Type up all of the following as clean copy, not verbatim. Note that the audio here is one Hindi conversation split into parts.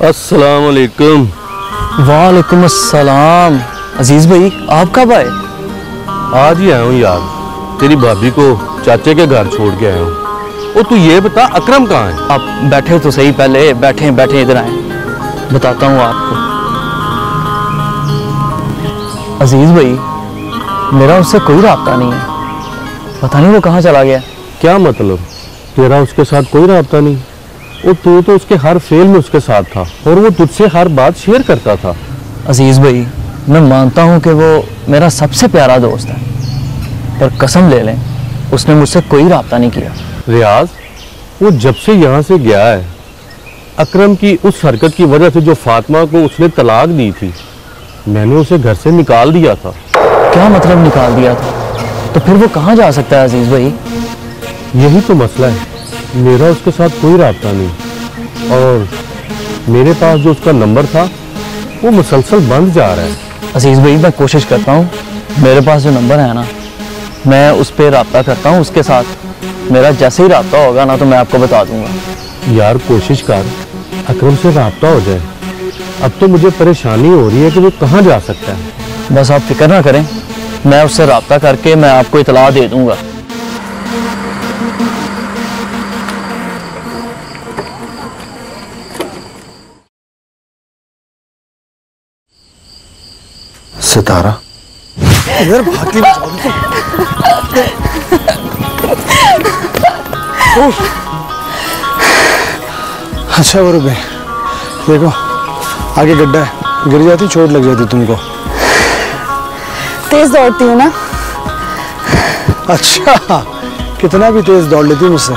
अस्सलाम वालेकुम। वालेकुम अस्सलाम। अजीज भाई आप कब आए? आज ही आया हूँ यार, तेरी भाभी को चाचे के घर छोड़ के आया हूँ। और तू ये बता अकरम कहाँ है? आप बैठे तो सही, पहले बैठे इधर आए, बताता हूँ आपको। अजीज भाई मेरा उससे कोई राब्ता नहीं है, पता नहीं वो कहाँ चला गया। क्या मतलब तेरा उसके साथ कोई राब्ता नहीं? और तू तो उसके हर फेल में उसके साथ था और वो तुझसे हर बात शेयर करता था। अजीज भाई मैं मानता हूँ कि वो मेरा सबसे प्यारा दोस्त है, पर कसम ले लें उसने मुझसे कोई राब्ता नहीं किया। रियाज, वो जब से यहाँ से गया है, अकरम की उस हरकत की वजह से जो फातिमा को उसने तलाक दी थी, मैंने उसे घर से निकाल दिया था। क्या मतलब निकाल दिया था? तो फिर वो कहाँ जा सकता है अजीज भाई? यही तो मसला है, मेरा उसके साथ कोई राब्ता नहीं और मेरे पास जो उसका नंबर था वो मुसलसल बंद जा रहा है। अजीज भाई मैं कोशिश करता हूँ, मेरे पास जो नंबर है ना मैं उस पर राब्ता करता हूँ उसके साथ। मेरा जैसे ही राब्ता होगा ना तो मैं आपको बता दूंगा। यार कोशिश कर अकरम से राब्ता हो जाए। अब तो मुझे परेशानी हो रही है कि वो कहाँ जा सकता है। बस आप फिक्र ना करें, मैं उससे राब्ता करके मैं आपको इतला दे दूंगा। सितारा इधर भागती अच्छा वो रुपए देखो, आगे गड्ढा है, गिर जाती चोट लग जाती तुमको। तेज दौड़ती हूँ ना। अच्छा कितना भी तेज दौड़ लेती मुझसे,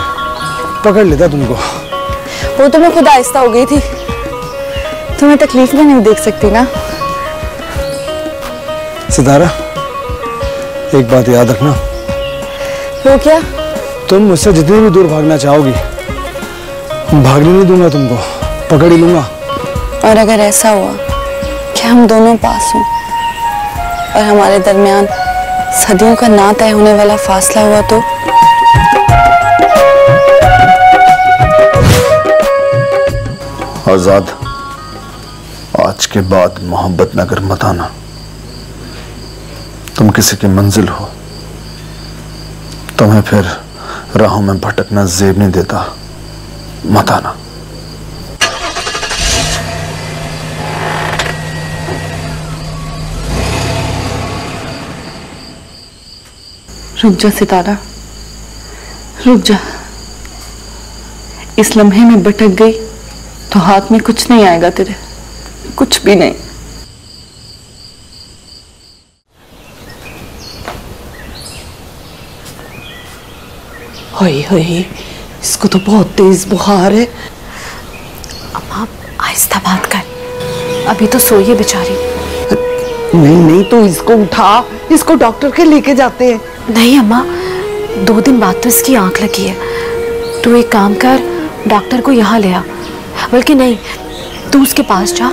पकड़ लेता तुमको। वो तो मैं खुद आहिस्ता हो गई थी, तुम्हें तकलीफ में नहीं देख सकती ना। सितारा एक बात याद रखना। वो क्या? तुम मुझसे जितनी भी दूर भागना चाहोगी, भागने नहीं दूंगा तुमको, पकड़ ही लूंगा। और अगर ऐसा हुआ कि हम दोनों पास हों और हमारे दरमियान सदियों का ना तय होने वाला फासला हुआ तो? आजाद, आज के बाद मोहब्बत नगर मत आना। तुम किसी की मंजिल हो, तुम्हें फिर राहों में भटकना जेब नहीं देता, मत आना। रुक जा सितारा, रुक जा। इस लम्हे में भटक गई तो हाथ में कुछ नहीं आएगा तेरे, कुछ भी नहीं। होई होई, इसको तो बहुत तेज बुखार है। अम्मा आहिस्ता बात कर, अभी तो सोई है बेचारी। नहीं तो इसको उठा, इसको डॉक्टर के लेके जाते हैं। नहीं अम्मा, 2 दिन बाद तो इसकी आंख लगी है। तू एक काम कर, डॉक्टर को यहाँ ले आ। बल्कि नहीं, तू उसके पास जा,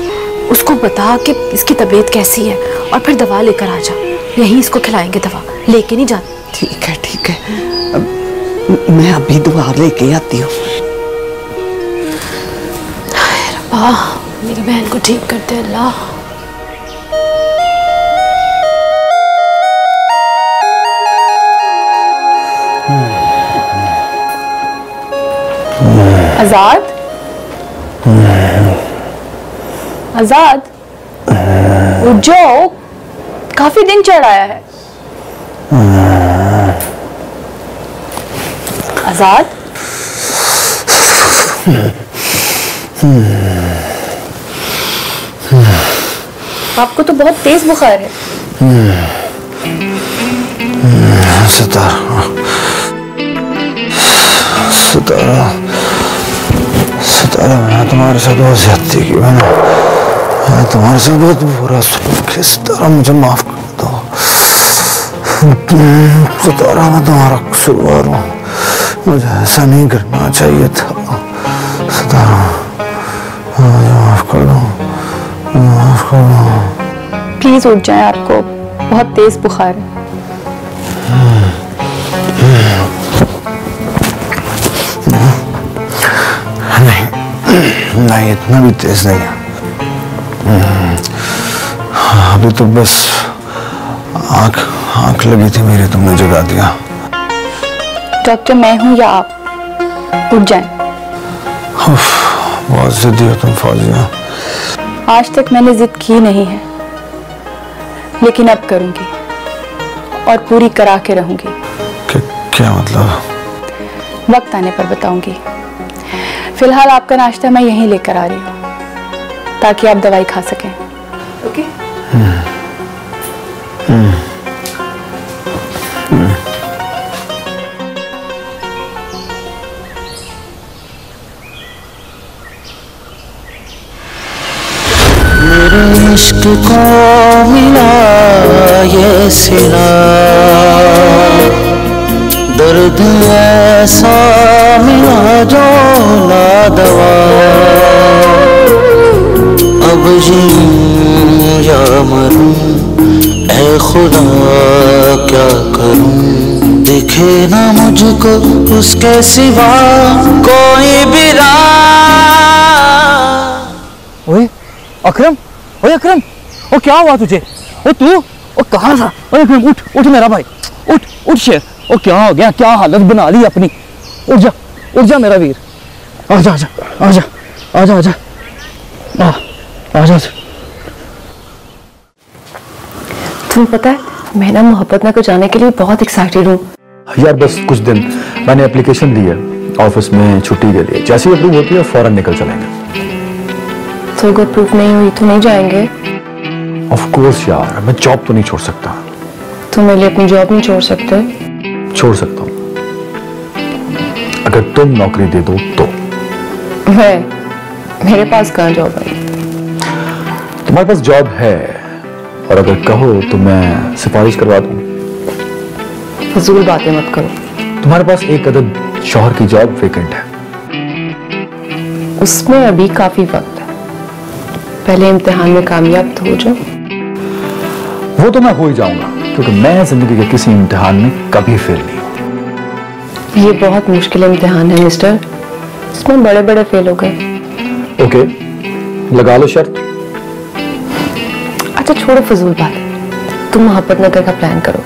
उसको बता कि इसकी तबीयत कैसी है और फिर दवा लेकर आ जा। यहीं इसको खिलाएंगे दवा, लेके नहीं जा। ठीक है, मैं अभी दवा लेके आती हूँ। रब्बा मेरी बहन को ठीक कर दे अल्लाह। आजाद, आजाद उठ जाओ, काफी दिन चढ़ आया है। आजाद, आपको तो बहुत तेज बुखार है। सितारा, मैं तुम्हारे साथ बहुत ज्यादती की। मैं तुम्हारे साथ बहुत बुरा सलूक है। सितारा मुझे माफ कर दो। सितारा मैं तुम्हारा कसूरवार हूँ, मुझे ऐसा नहीं करना चाहिए था। सितारा मुझे माफ कर दो, माफ कर दो। प्लीज उठ जाएं, आपको बहुत तेज बुखार है। नहीं नहीं, इतना भी तेज नहीं है। अभी तो बस आंख लगी थी मेरी, तुमने जगा दिया। डॉक्टर मैं हूं या आप? उठ जाएं। बहुत जिद्दी हो तुम फौजिया। आज तक मैंने जिद की नहीं है, लेकिन अब करूंगी और पूरी करा के रहूंगी। क्या मतलब? वक्त आने पर बताऊंगी। फिलहाल आपका नाश्ता मैं यहीं लेकर आ रही हूँ ताकि आप दवाई खा सकें। ओके? मेरे इश्क को मिला ये सिला, दर्द ऐसा मिला जो ना दवा। अब जीऊं या मरूं ऐ खुदा क्या करूं, दिखे ना मुझको उसके सिवा कोई भी राह। ओए अकरम, ओए अकरम, ओ क्या हुआ तुझे? ओ तू, ओ कहाँ था? ओए अकरम उठ मेरा भाई, उठ शेर। ओ क्या हो गया? क्या हालत बना ली अपनी? उठ जा मेरा वीर। आजा आजा आजा आजा आजा आजा। तुम्हें पता है मैं ना मोहब्बत नगर जाने के लिए बहुत एक्साइटेड हूँ। यार बस कुछ दिन, मैंने एप्लीकेशन दी है ऑफिस में छुट्टी के लिए, जैसे ही अप्रूव होती है फौरन निकल चलेंगे। तो अगर अप्रूव नहीं हुई तो नहीं जाएंगे? ऑफ कोर्स यार, मैं जॉब तो नहीं छोड़ सकता। तुम मेरे लिए अपनी जॉब नहीं छोड़ सकते? छोड़ सकता हूँ अगर तुम नौकरी दे दो तो। मेरे पास कहाँ जॉब है? तुम्हारे पास जॉब है, और अगर कहो तो मैं सिफारिश करवा दूं। फजूल बातें मत करो। तुम्हारे पास एक अदद शौहर की जॉब वेकेंट है। उसमें अभी काफी वक्त है, पहले इम्तिहान में कामयाब तो हो जाओ। वो तो मैं हो ही जाऊंगा, क्योंकि मैं जिंदगी के किसी इम्तिहान में कभी फेल नहीं हूं। ये बहुत मुश्किल इम्तिहान है मिस्टर, इसमें बड़े बड़े फेल हो गए। ओके, लगा लो शर्त। अच्छा छोड़ो फजूल बात, तुम मोहब्बत नगर का प्लान करो।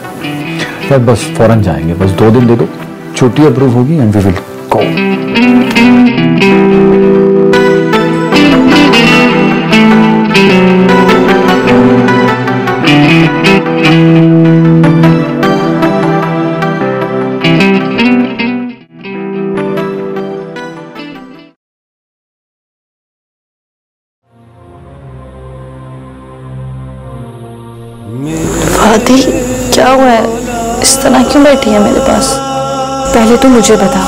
यार बस फौरन जाएंगे, बस 2 दिन दे दो, छुट्टी अप्रूव होगी एंड वी विल गो। फादी क्या हुआ है? इस तरह क्यों बैठी है मेरे पास? पहले तू मुझे बता,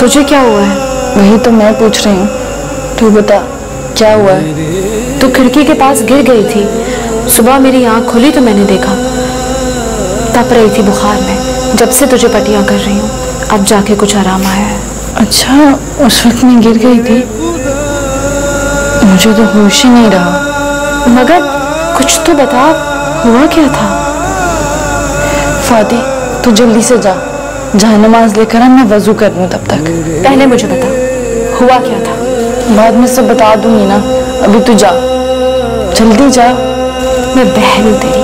तुझे क्या हुआ है? वही तो मैं पूछ रही हूँ, तू बता क्या हुआ है? तू खिड़की के पास गिर गई थी, सुबह मेरी आंख खुली तो मैंने देखा, तप रही थी बुखार में। जब से तुझे पट्टियां कर रही हूँ, अब जाके कुछ आराम आया है। अच्छा उस वक्त मैं गिर गई थी, मुझे तो होश ही नहीं रहा। मगर कुछ तो बता, हुआ क्या था? फादी तू जल्दी से जा, जहाँ नमाज लेकर मैं वजू कर लूँ तब तक। पहले मुझे बता, हुआ क्या था? बाद में सब बता दूंगी ना, अभी तू जा, जल्दी जा। मैं बहन हूँ तेरी,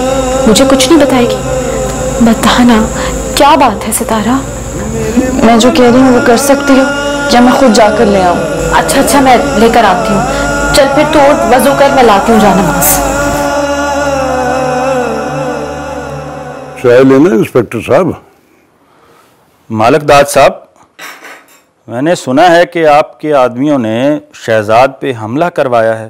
मुझे कुछ नहीं बताएगी? बताना क्या बात है सितारा? मैं जो कह रही हूँ वो कर सकती हो या मैं खुद जाकर ले आऊँ? अच्छा मैं लेकर आती हूँ, चल फिर तू वजू कर, मैं लाती हूँ जा नमाज। चाय लेना इंस्पेक्टर साहब? मालिकदाद साहब, मैंने सुना है कि आपके आदमियों ने शहजाद पे हमला करवाया है।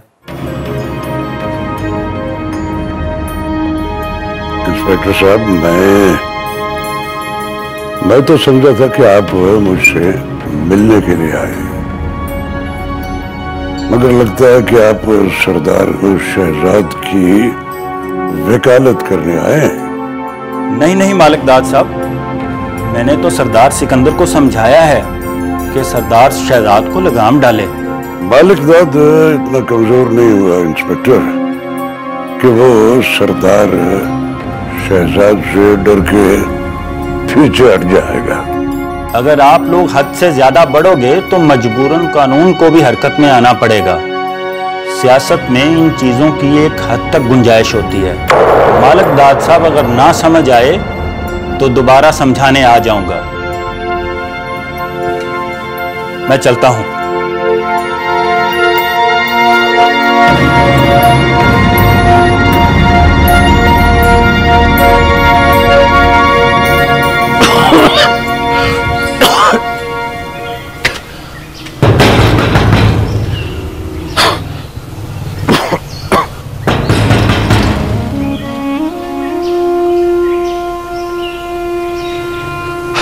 इंस्पेक्टर साहब, मैं तो समझा था कि आप मुझसे मिलने के लिए आए, मगर लगता है कि आप सरदार शहजाद की वकालत करने आए हैं। नहीं मालिकदाद साहब, मैंने तो सरदार सिकंदर को समझाया है कि सरदार शहजाद को लगाम डाले। मालिकदाद इतना कमजोर नहीं हुआ इंस्पेक्टर कि वो सरदार शहजाद से डर के पीछे हट जाएगा। अगर आप लोग हद से ज्यादा बढ़ोगे तो मजबूरन कानून को भी हरकत में आना पड़ेगा। सियासत में इन चीजों की एक हद तक गुंजाइश होती है। मालिक दाद साहब अगर ना समझ आए तो दोबारा समझाने आ जाऊंगा। मैं चलता हूं।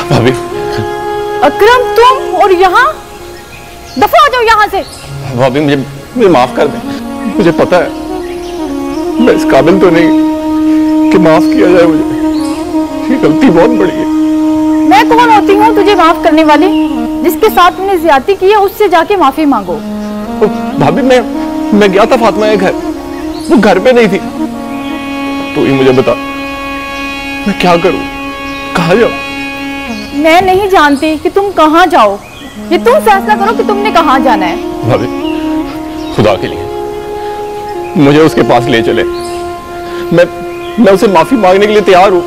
भाभी। अकरम, तुम और यहाँ? दफा हो जाओ यहाँ से। भाभी मुझे माफ कर दें। मुझे पता है मैं इस काबिल तो नहीं कि माफ किया जाए मुझे। ये गलती बहुत बड़ी है। मैं कौन होती हूँ तुझे माफ करने वाली? जिसके साथ मैंने ज्यादती की है उससे जाके माफी मांगो। भाभी मैं गया था फातिमा के घर, वो घर पे नहीं थी। तो ही मुझे बता मैं क्या करूं, कहाँ जाऊं? मैं नहीं जानती कि तुम कहाँ जाओ। ये तुम फैसला करो कि तुमने कहाँ जाना है। भाभी खुदा के लिए मुझे उसके पास ले चले। मैं उसे माफी मांगने के लिए तैयार हूँ।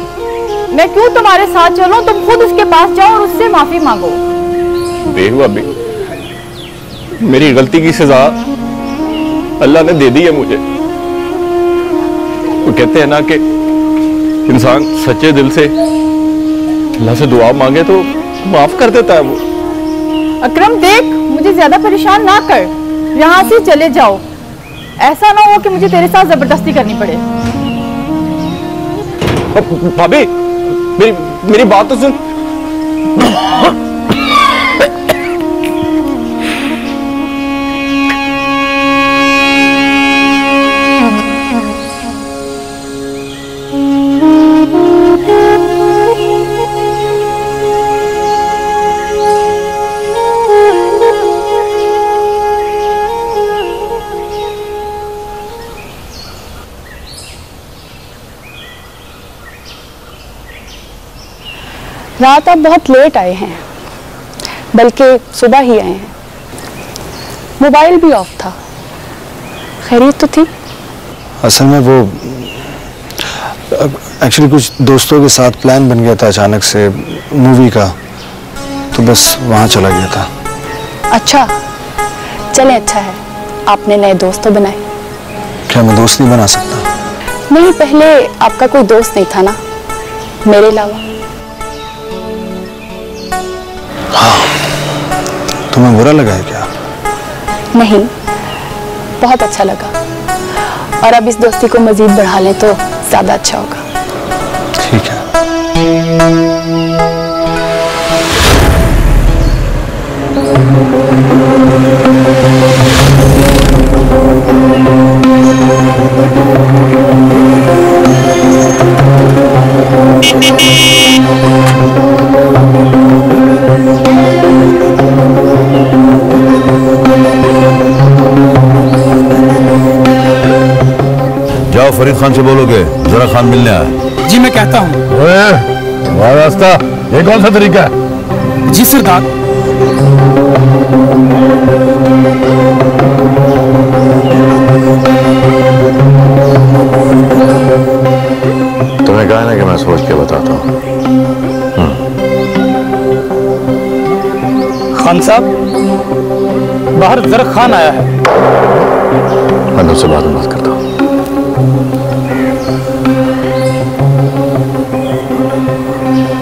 मैं क्यों तुम्हारे साथ चलूं? तुम खुद उसके पास जाओ और उससे माफी मांगो। देखो अभी मेरी गलती की सजा अल्लाह ने दे दी है मुझे। वो कहते हैं ना कि इंसान सच्चे दिल से अल्लाह से दुआ मांगे तो माफ कर देता है वो। अकरम देख, मुझे ज्यादा परेशान ना कर, यहाँ से चले जाओ। ऐसा ना हो कि मुझे तेरे साथ जबरदस्ती करनी पड़े। भाभी मेरी बात तो सुन। रात आप बहुत लेट आए हैं, बल्कि सुबह ही आए हैं। मोबाइल भी ऑफ था। खैरियत तो थी? असल में वो एक्चुअली कुछ दोस्तों के साथ प्लान बन गया था अचानक से मूवी का, तो बस वहाँ चला गया था। अच्छा, चले अच्छा है आपने नए दोस्त तो बनाए। क्या मैं दोस्त नहीं बना सकता? नहीं, पहले आपका कोई दोस्त नहीं था ना मेरे अलावा? हाँ, तुम्हें बुरा लगा है क्या? नहीं, बहुत अच्छा लगा। और अब इस दोस्ती को मजीद बढ़ा लें तो ज्यादा अच्छा होगा। ठीक है। जाओ फरीद खान से बोलोगे जरा खान मिलने आया। जी मैं कहता हूँ। तुम्हारा रास्ता ये कौन सा तरीका है? जी सरदार। तुम्हें कहा ना कि मैं सोच के बताता हूँ। खान साहब, बाहर जरा खान आया है। मैं उससे बाद में बात करता हूँ।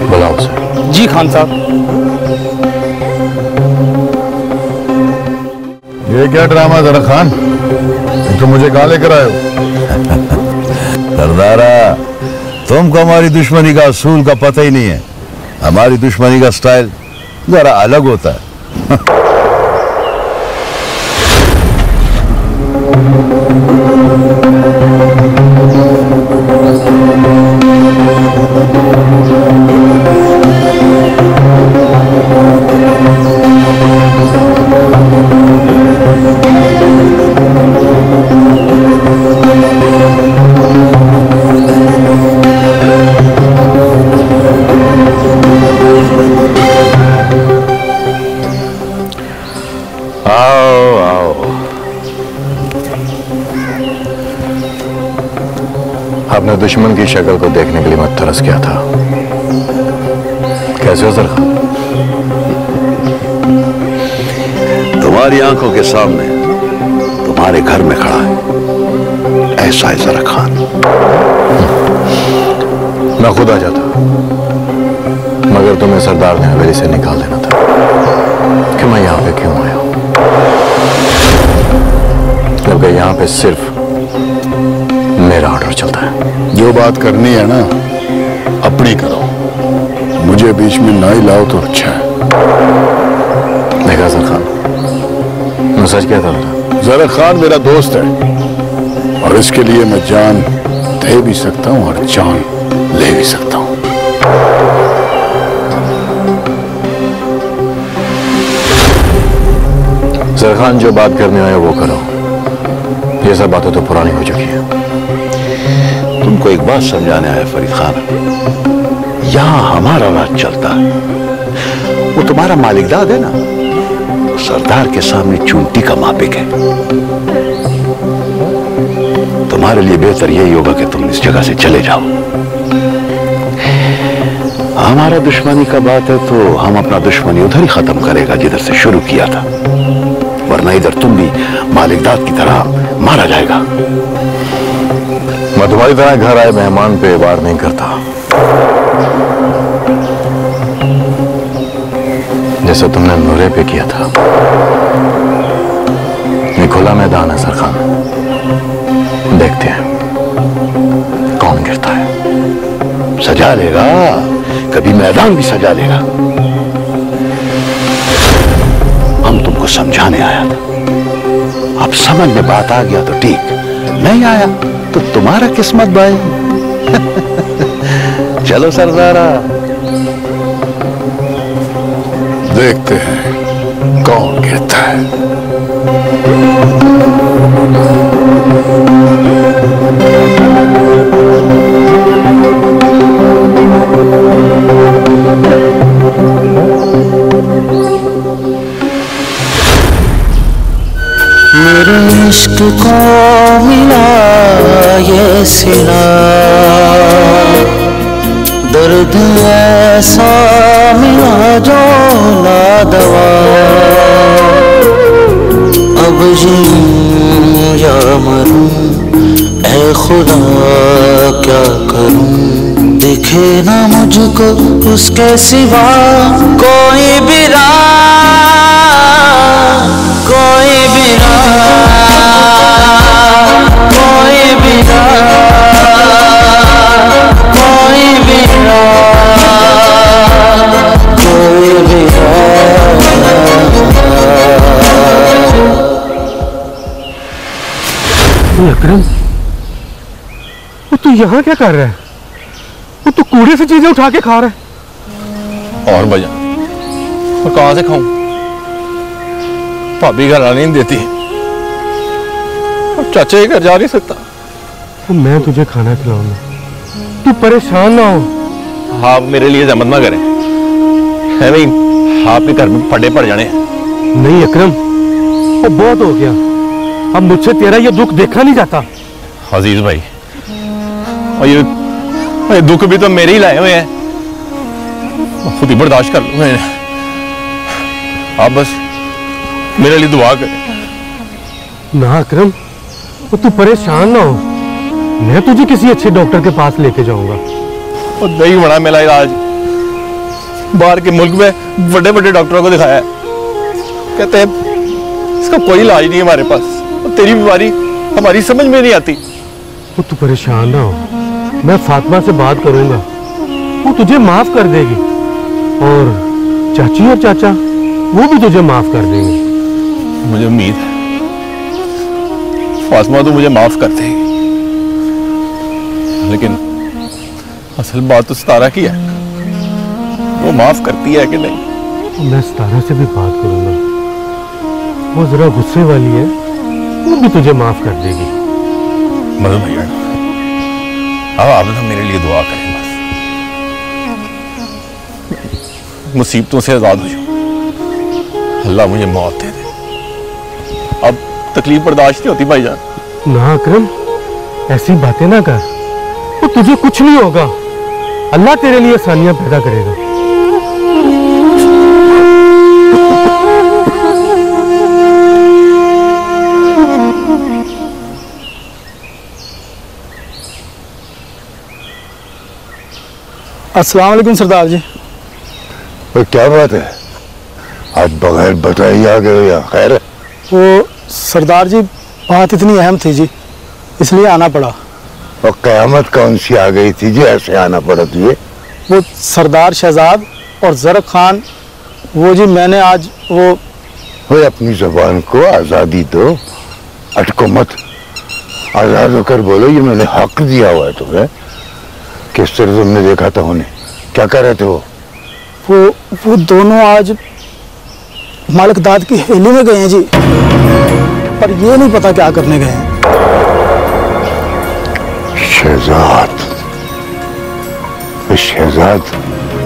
बुलाओ उसे। जी खान साहब। ये क्या ड्रामा जरा खान, तो मुझे कहाँ लेकर आए हो? सरदारा, तुमको हमारी दुश्मनी का असूल का पता ही नहीं है। हमारी दुश्मनी का स्टाइल जरा अलग होता है। तुम्हें दुश्मन की शक्ल को देखने के लिए मैं तरस गया था। कैसे हो ज़रखान? तुम्हारी आंखों के सामने तुम्हारे घर में खड़ा है ऐसा है ज़रखान। मैं खुद आ जाता, मगर तुम्हें सरदार ने हवेली से निकाल देना था कि मैं यहां पे क्यों आया हूं, क्योंकि यहां पे सिर्फ मेरा ऑर्डर चलता है। जो बात करनी है ना अपनी करो, मुझे बीच में ना ही लाओ तो अच्छा है। देखा ज़रखान, मैं सच कहता था। ज़रखान मेरा दोस्त है और इसके लिए मैं जान दे भी सकता हूं और जान ले भी सकता हूं। ज़रखान, जो बात करने आए वो करो, ये सब बातें तो पुरानी हो चुकी है। तुमको एक बात समझाने आया फरीद खान, यहां हमारा राज चलता है। वो तुम्हारा मालिकदाद है ना, वो सरदार के सामने चूंटी का मापिक है। तुम्हारे लिए बेहतर यही होगा कि तुम इस जगह से चले जाओ। हमारा दुश्मनी का बात है तो हम अपना दुश्मनी उधर ही खत्म करेगा जिधर से शुरू किया था, वरना इधर तुम भी मालिकदाद की तरह मारा जाएगा। मैं तुम्हारी तरह घर आए मेहमान पे वार नहीं करता, जैसे तुमने नूरे पे किया था। ये खुला मैदान है ज़रखान, देखते हैं कौन गिरता है। सजा लेगा, कभी मैदान भी सजा लेगा। हम तुमको समझाने आया था, अब समझ में बात आ गया तो ठीक, नहीं आया तो तुम्हारा किस्मत भाई। चलो सरदारा, देखते हैं कौन गिरता है। मेरे इश्क को मिला ये सिला, दर्द ऐसा मिला जो ना दवा। अब जीऊं या मरूं ऐ खुदा क्या करूं, दिखे ना मुझको उसके सिवा कोई भी राह, कोई भी राह, कोई भी राह, कोई भी राह, कोई भी राह। अकरम, वो तू यहाँ क्या कर रहा है? वो तू कूड़े से चीजें उठा के खा रहा है। और भैया मैं कहां से खाऊं? भाभी घर आने नहीं देती और चाचा ही घर जा नहीं सकता। तो मैं तुझे खाना खिलाऊंगा, तू परेशान ना हो। हाँ, मेरे लिए जहमत ना करें, है नहीं आपके घर में फटे पड़ जाने। नहीं अकरम, वो बहुत हो गया, अब मुझसे तेरा ये दुख देखा नहीं जाता। अजीज भाई, और ये दुख भी तो मेरे ही लाए हुए हैं, खुद ही बर्दाश्त कर लूंगा। आप बस मेरे लिए दुआ करें। ना अकरम, वो तू परेशान ना हो, मैं तुझे किसी अच्छे डॉक्टर के पास लेके जाऊंगा। और नहीं बड़ा मेरा इलाज बाहर के मुल्क में बड़े बड़े डॉक्टरों को दिखाया है, कहते हैं इसका कोई इलाज नहीं है हमारे पास, और तेरी बीमारी हमारी समझ में नहीं आती। वो तू परेशान ना हो, मैं फातिमा से बात करूंगा, वो तुझे माफ कर देगी, और चाची और चाचा वो भी तुझे माफ कर देंगे। मुझे उम्मीद है फातिमा तो मुझे माफ कर देगी, लेकिन असल बात तो सितारा की है, वो माफ करती है कि नहीं? मैं सितारा से भी बात करूंगा, वो जरा गुस्से वाली है, वो भी तुझे माफ कर देगी। मदद भैया, अब आप ना मेरे लिए दुआ करें, बस मुसीबतों से आजाद हो जाओ, अल्लाह मुझे मौत दे दे। अब तकलीफ बर्दाश्त नहीं होती भाईजान। ना अकरम, ऐसी बातें ना कर, तो तुझे कुछ नहीं होगा। अल्लाह तेरे लिए आसानियां पैदा करेगा। अस्सलाम वालेकुम सरदार जी। क्या बात है, आज बगैर बताए आ गए हो या खैर है? वो सरदार जी बात इतनी अहम थी जी, इसलिए आना पड़ा। और कयामत कौन सी आ गई थी जी ऐसे आना पड़ा तुझे? वो सरदार शहजाद और जरक खान, वो जी मैंने आज वो अपनी जुबान को आज़ादी दो, अटको मत, आज़ाद होकर बोलो। ये मैंने हक दिया हुआ है तुम्हें। किस तरह तुमने देखा था उन्हें, क्या कर रहे थे वो दोनों आज मालिकदाद की हवेली में गए हैं जी, पर ये नहीं पता क्या करने गए हैं। शहजाद, शहजाद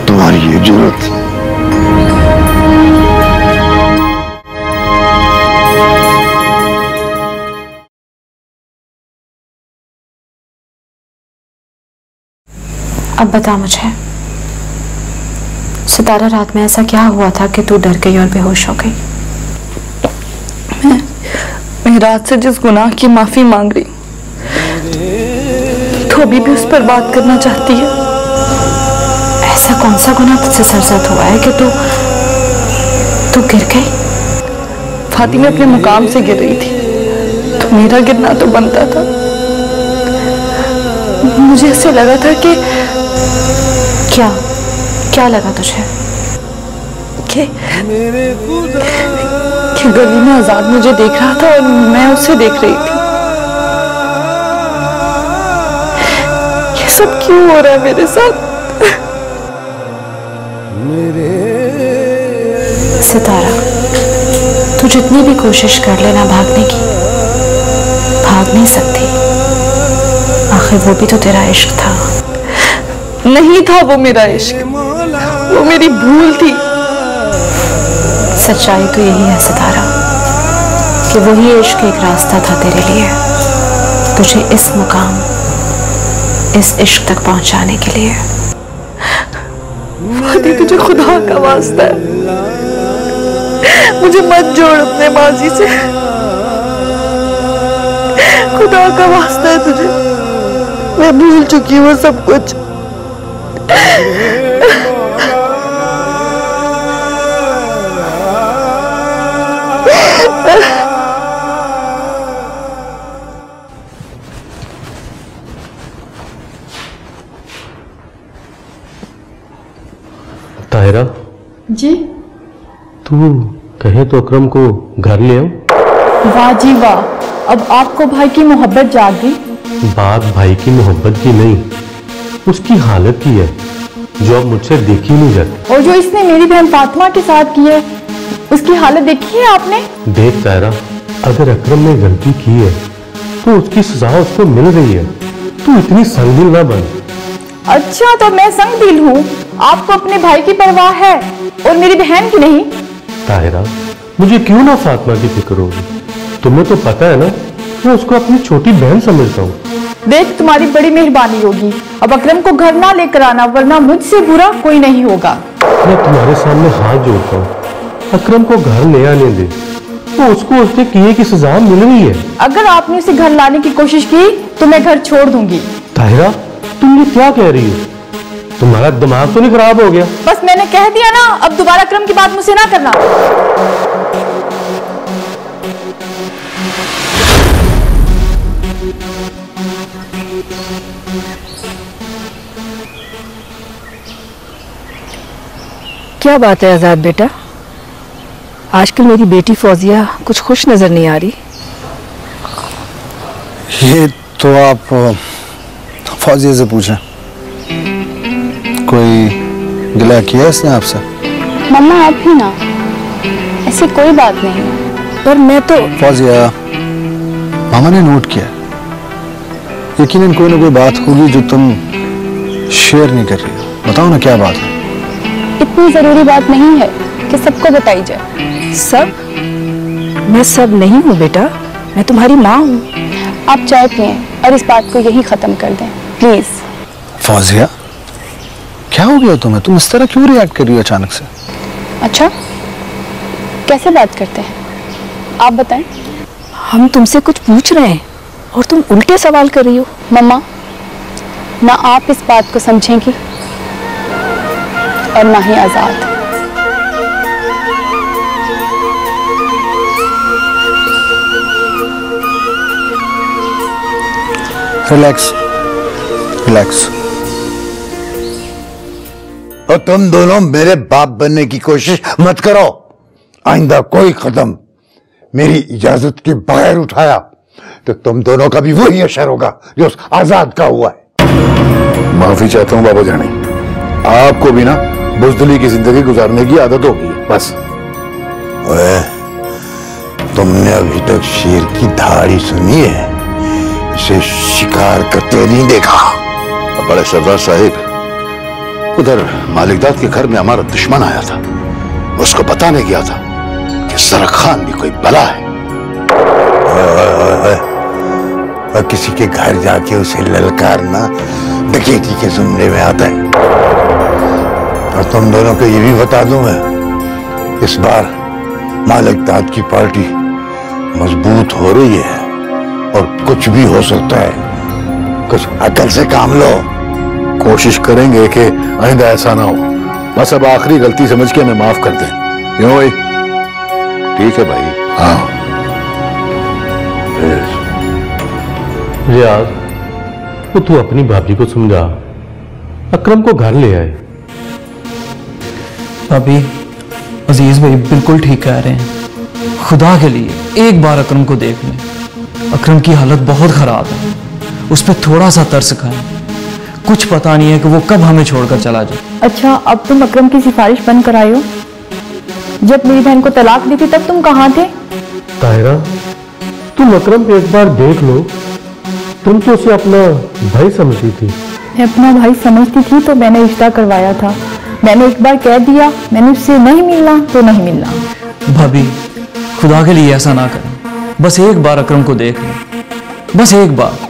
तुम्हारी ये जरूरत अब बता मुझे, सितारा रात में ऐसा क्या हुआ था कि तू डर गई और बेहोश हो गई? मैं रात से जिस गुनाह की माफी मांग रही, तो अभी भी उस पर बात करना चाहती है। ऐसा कौन सा गुनाह तुझसे सरजद हुआ है कि तू गिर गई? फातिमा अपने मुकाम से गिर रही थी, तो मेरा गिरना तो बनता था। मुझे ऐसे लगा था कि क्या लगा तुझे? कि गली में आजाद मुझे देख रहा था और मैं उसे देख रही थी। ये सब क्यों हो रहा है मेरे साथ? सितारा, तू जितनी भी कोशिश कर लेना भागने की, भाग नहीं सकती। आखिर वो भी तो तेरा इश्क था। नहीं था वो मेरा इश्क, वो मेरी भूल थी। सच्चाई तो यही है सितारा कि वही इश्क एक रास्ता था तेरे लिए, तुझे इस मुकाम, इस इश्क तक पहुंचाने के लिए। फाती, तुझे खुदा का वास्ता है, मुझे मत जोड़ अपने माजी से। खुदा का वास्ता है तुझे, मैं भूल चुकी हूँ सब कुछ। ताहिरा जी, तू कहे तो अकरम को घर ले आओ। वाह जी वाह, अब आपको भाई की मोहब्बत जाग गई। बात भाई की मोहब्बत की नहीं, उसकी हालत की है जो अब मुझसे देखी नहीं जाती। और जो इसने मेरी बहन फातिमा के साथ की है, उसकी हालत देखी है आपने? देख ताहिरा, अगर अकरम ने गलती की है तो उसकी सजा उसको मिल रही है। तू इतनी संगदिल ना बन। अच्छा, तो मैं संगदिल हूँ? आपको अपने भाई की परवाह है और मेरी बहन की नहीं? ताहिरा, मुझे क्यों ना फातिमा की फिक्र होगी? तुम्हें तो पता है ना, मैं उसको अपनी छोटी बहन समझता हूँ। देख, तुम्हारी बड़ी मेहरबानी होगी। अब अकरम को घर ना लेकर आना, वरना मुझसे बुरा कोई नहीं होगा। मैं तुम्हारे सामने हाथ जोड़ता हूँ, अकरम को घर ले आने दे। तो उसको उसने किए की सजा मिल रही है। अगर आपने उसे घर लाने की कोशिश की तो मैं घर छोड़ दूंगी। ताहिरा, तुम ये क्या कह रही हो? तुम्हारा दिमाग तो नहीं खराब हो गया? बस मैंने कह दिया ना, अब दोबारा अकरम की बात मुझसे ना करना। क्या बात है आजाद बेटा, आजकल मेरी बेटी फौजिया कुछ खुश नजर नहीं आ रही। ये तो आप फौजिया से पूछें, कोई गिला किया इसने आपसे? मम्मा आप ही ना, ऐसी कोई बात नहीं है। पर मैं तो फौजिया, मामा ने नोट किया, यकीनन कोई ना कोई बात होगी जो तुम शेयर नहीं कर रही हो। बताओ ना क्या बात है। इतनी जरूरी बात नहीं है कि सबको बताई जाए। सब? मैं सब नहीं हूँ बेटा, मैं तुम्हारी माँ हूँ। आप चाय पिए और इस बात को यही खत्म कर दें प्लीज। फौजिया, क्या हो गया तुम्हें? तुम इस तरह क्यों रिएक्ट कर रही हो अचानक से? अच्छा, कैसे बात करते हैं आप बताएं। हम तुमसे कुछ पूछ रहे हैं और तुम उल्टे सवाल कर रही हो। मम्मा, ना आप इस बात को समझेंगी और ना ही आजाद। Relax relax. और तुम दोनों मेरे बाप बनने की कोशिश मत करो। आइंदा कोई कदम मेरी इजाजत के बगैर उठाया तो तुम दोनों का भी वही असर होगा जो उस आजाद का हुआ है। माफी चाहता हूं बाबा जानी, आपको भी ना बुज़दिली की जिंदगी गुजारने की आदत होगी है, बस। ओए, तुमने अभी तक शेर की दहाड़ी सुनी है? इसे शिकार करते नहीं देखा। बड़े सरदार साहिब, उधर मालिकदाद के घर में हमारा दुश्मन आया था, उसको बताने गया था कि सरख खान भी कोई बला है। और किसी के घर जाके उसे ललकारना डकैती के जुमरे में आता है। और तुम दोनों को ये भी बता दूं मैं, इस बार मालिकदाद की पार्टी मजबूत हो रही है और कुछ भी हो सकता है। कुछ अकल से काम लो। कोशिश करेंगे कि आइंदा ऐसा ना हो। बस अब आखिरी गलती समझ के हमें माफ कर दें, क्यों भाई? ठीक है भाई। हाँ रियाज, वो तू अपनी भाभी को समझा, अकरम को घर ले आए। भाभी, अजीज भाई बिल्कुल ठीक कह रहे हैं। खुदा के लिए एक बार अकरम को देख लें। अकरम की हालत बहुत खराब है, उस पर थोड़ा सा तरस खाएं। कुछ पता नहीं है कि वो कब हमें छोड़कर चला जाए। अच्छा, अब तुम अकरम की सिफारिश बंद कराई हो? जब मेरी बहन को तलाक दी थी तब तुम कहाँ थे? ताहिरा, तुम अकरम को एक बार देख लो। तुम तो उसे अपना भाई समझती थी। मैं अपना भाई समझती थी तो मैंने रिश्ता करवाया था। मैंने एक बार कह दिया मैंने उससे नहीं मिलना तो नहीं मिलना। भाभी, खुदा के लिए ऐसा ना करें। बस एक बार अकरम को देख लें, बस एक बार।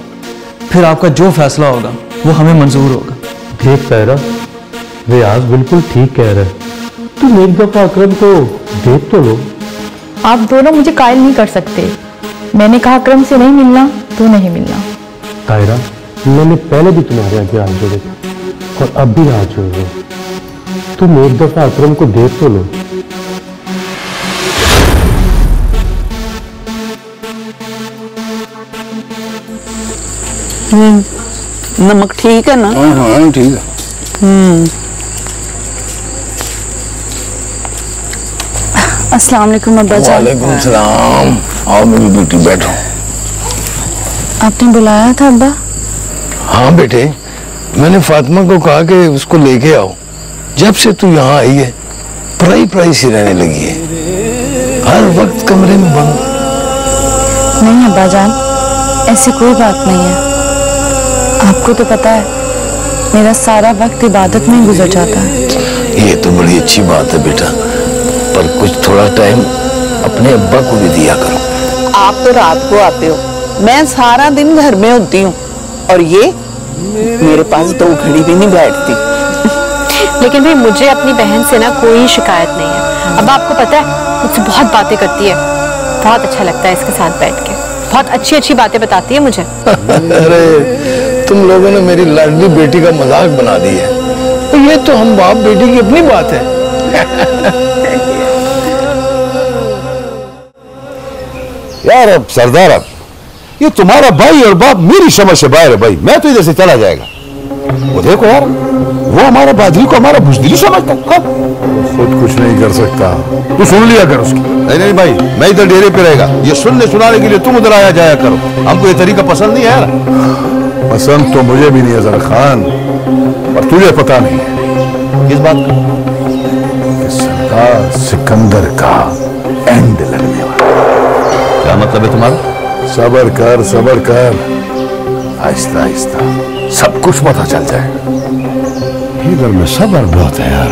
फिर आपका जो फैसला होगा वो हमें मंजूर होगा। देख ताहिरा, रियाज बिल्कुल ठीक कह रहा है। तुम एक दफा अकरम को देख तो लो। आप दोनों मुझे कायल नहीं कर सकते। मैंने कहा अकरम से नहीं मिलना तो नहीं मिलना। ताहिरा, मैंने पहले भी तुम्हारे आगे हाथ जोड़े थे और अब भी हाथ जोड़ रहे हो। तुम एक दफा अकरम को देख तो लो। नमक ठीक है ना? हाँ ठीक है। अस्सलाम वालेकुम अब्बा जान। वालेकुम सलाम। आओ मेरी बेटी, बैठो। आपने बुलाया था अब्बा? हाँ बेटे, मैंने फातिमा को कहा कि उसको लेके आओ। जब से तू यहाँ आई है पराई पराई सी रहने लगी है, हर वक्त कमरे में बंद। नहीं अब्बा जान, ऐसी कोई बात नहीं है। आपको तो पता है मेरा सारा वक्त इबादत में ही गुजर जाता है। ये तो बड़ी अच्छी बात है बेटा, पर कुछ थोड़ा टाइम अपने अब्बा को भी दिया करो। आप तो रात को आते हो, मैं सारा दिन घर में होती हूँ और ये मेरे पास 2 घड़ी भी नहीं बैठती। लेकिन भाई मुझे अपनी बहन से ना कोई शिकायत नहीं है। अब आपको पता है मुझसे बहुत बातें करती है, बहुत अच्छा लगता है इसके साथ बैठ के। बहुत अच्छी अच्छी बातें बताती है मुझे। अरे तुम लोगों ने मेरी लाडली बेटी का मजाक बना दी है। तो ये तो हम बाप बेटी की अपनी बात है। यार अब सरदार, अब ये तुम्हारा भाई और बाप मेरी समझ से बाहर है भाई। मैं तो इधर से चला जाएगा। वो देखो यार, वो हमारा बादरी को हमारा बुज़दिली समझता है। खुद कुछ नहीं कर सकता, तू सुन लिया कर उसकी। नहीं भाई, मैं इधर डेरे पे रहेगा। ये सुनने सुनाने के लिए तुम उधर आया जाया करो। हमको ये तरीका पसंद नहीं है यार। पसंद तो मुझे भी नहीं है जरा खान, पर तुझे पता नहीं है किस बात का? कि सरदार सिकंदर का एंड लगने वाला। क्या मतलब है तुम्हारा? सबर कर, सबर कर, आहिस्ता आहिस्ता सब कुछ पता चल जाएगा। इधर में सबर बहुत है यार।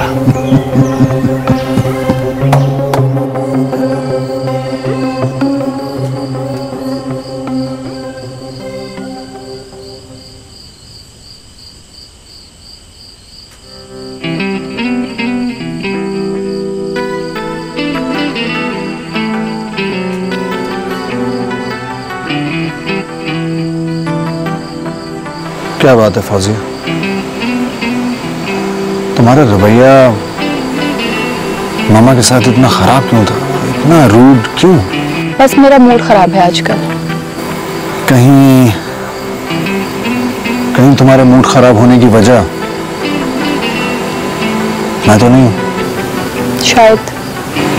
क्या बात है फौजिया, तुम्हारा रवैया मामा के साथ इतना खराब क्यों था, इतना रूड क्यों? बस मेरा मूड खराब है आजकल। कहीं तुम्हारे मूड खराब होने की वजह मैं तो नहीं हूं? शायद।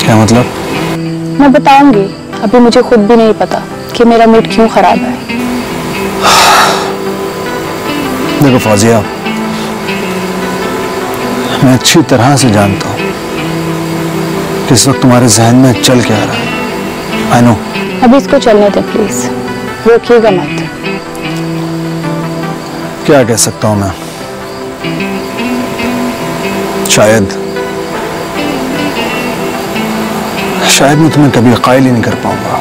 क्या मतलब? मैं बताऊंगी, अभी मुझे खुद भी नहीं पता कि मेरा मूड क्यों खराब है। देखो फौजिया, मैं अच्छी तरह से जानता हूं कि इस वक्त तुम्हारे जहन में चल क्या रहा है। I know. अभी इसको चलने दे प्लीज, रोकिएगा मत। क्या कह सकता हूं मैं, शायद मैं तुम्हें कभी कायल ही नहीं कर पाऊंगा।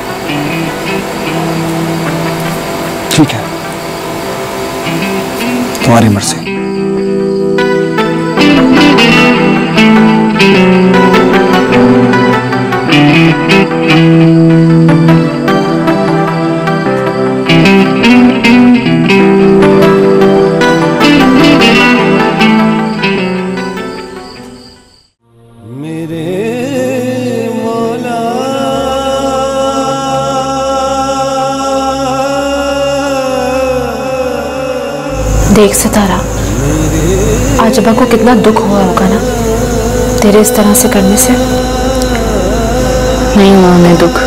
ठीक है, तुम्हारी मर्जी। देख सितारा, आज अब्बा को कितना दुख हुआ होगा ना तेरे इस तरह से करने से। नहीं हुआ उन्हें दुख,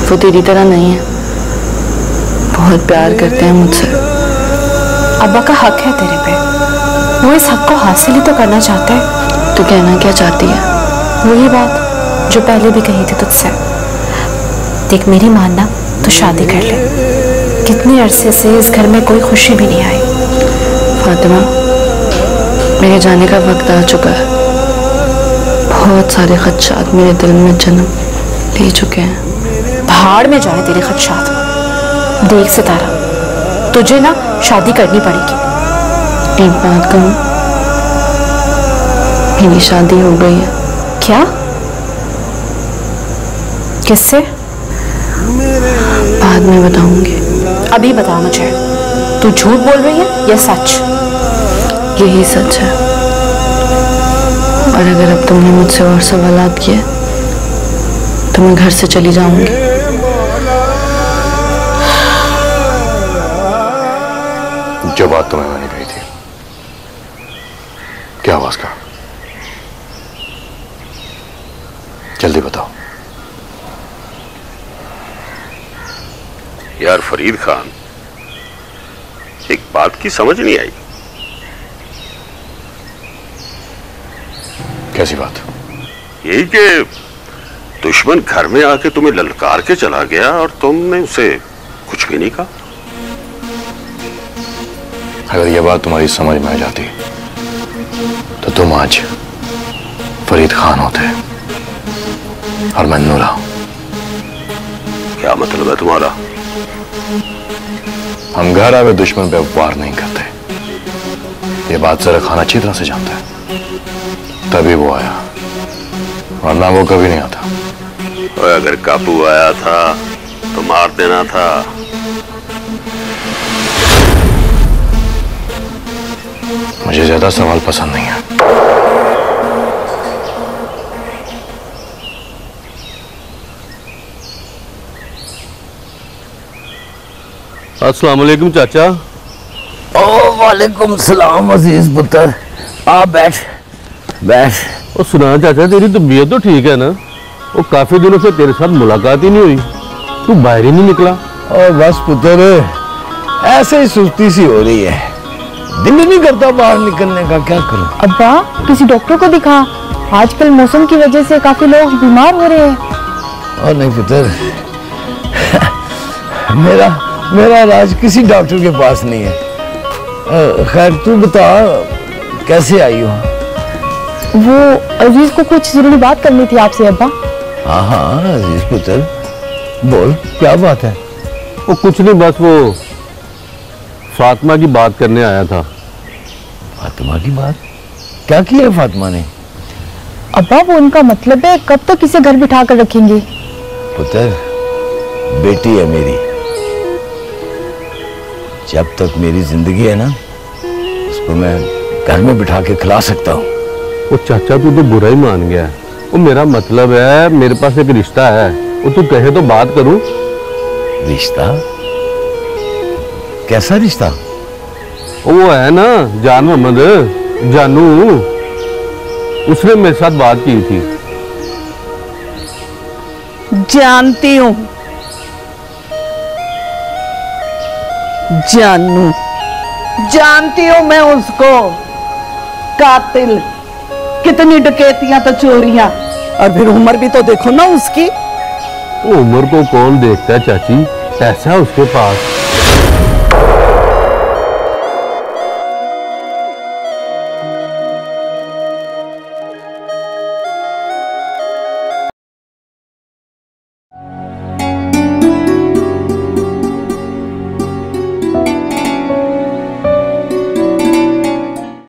वो तेरी तरह नहीं है, बहुत प्यार करते हैं मुझसे। अब्बा का हक है तेरे पे, वो इस हक को हासिल ही तो करना चाहते हैं। तू कहना क्या चाहती है? वही बात जो पहले भी कही थी तुझसे। देख मेरी मानना तो शादी कर ले, कितने अरसे से इस घर में कोई खुशी भी नहीं आई। फातिमा, मेरे जाने का वक्त आ चुका है। बहुत सारे खदशात मेरे दिल में जन्म ले चुके हैं। भाड़ में जाए तेरे खदशात। देख सितारा, तुझे ना शादी करनी पड़ेगी। एक बात कहूं, मेरी शादी हो गई है। क्या? किससे? बाद में बताऊंगी। अभी बता मुझे, तू झूठ बोल रही है या सच? यही सच है, और अगर अब तुमने मुझसे और सवालात किए तो मैं घर से चली जाऊंगी। जो बात तुम्हें मैंने कही थी, क्या हुआ उसका? जल्दी बताओ। यार फरीद खान, एक बात की समझ नहीं आई। कैसी बात? यही कि दुश्मन घर में आके तुम्हें ललकार के चला गया और तुमने उसे कुछ भी नहीं कहा। अगर यह बात तुम्हारी समझ में आ जाती तो तुम आज फरीद खान होते और मैं नूरा। क्या मतलब है तुम्हारा? हम घर आवे दुश्मन पे वार नहीं करते, ये बात जरा खान अच्छी तरह से जानता है। तभी वो आया, वरना वो कभी नहीं आता। और अगर काबू आया था तो मार देना था। मुझे ज्यादा सवाल पसंद नहीं है। अस्सलाम वालेकुम चाचा। ओ वालेकुम सलाम अजीज पुत्र, आ बैठ बैठ। और सुना चाचा, तेरी तबीयत तो ठीक है ना? वो काफी दिनों से तेरे साथ मुलाकात ही नहीं हुई, तू बाहर ही नहीं निकला। और बस पुत्र, ऐसे ही सुस्ती सी हो रही है, दिल नहीं करता बाहर निकलने का। क्या करूं? अब्बा, किसी डॉक्टर को दिखा, आजकल मौसम की वजह से काफी लोग बीमार हो रहे हैं। और नहीं पुत्र, मेरा इलाज किसी डॉक्टर के पास नहीं है। खैर तू बता, कैसे आई हो? वो अजीज को कुछ जरूरी बात करनी थी आपसे अब्बा। हाँ हाँ अजीज पुत्र, बोल क्या बात है? वो कुछ नहीं, बस वो फातिमा की बात करने आया था। फातिमा की बात? क्या किया है फातिमा ने? अब्बा वो उनका मतलब है, कब तक इसे घर बिठा कर रखेंगे? पुत्र, बेटी है मेरी, जब तक मेरी जिंदगी है ना उसको मैं घर में बिठा के खिला सकता हूँ। वो चाचा तू तो बुरा ही मान गया। वो मेरा मतलब है, मेरे पास एक रिश्ता है, वो तू कहे तो बात करूं। रिश्ता? कैसा रिश्ता? वो है ना जान मोहम्मद, जानू, उसने मेरे साथ बात की थी। जानती हूँ जानू, जानती हूँ मैं उसको। कातिल, कितनी डकैतियां तो चोरियां, और फिर उम्र भी तो देखो ना उसकी। वो उम्र को कौन देखता है चाची, पैसा उसके पास।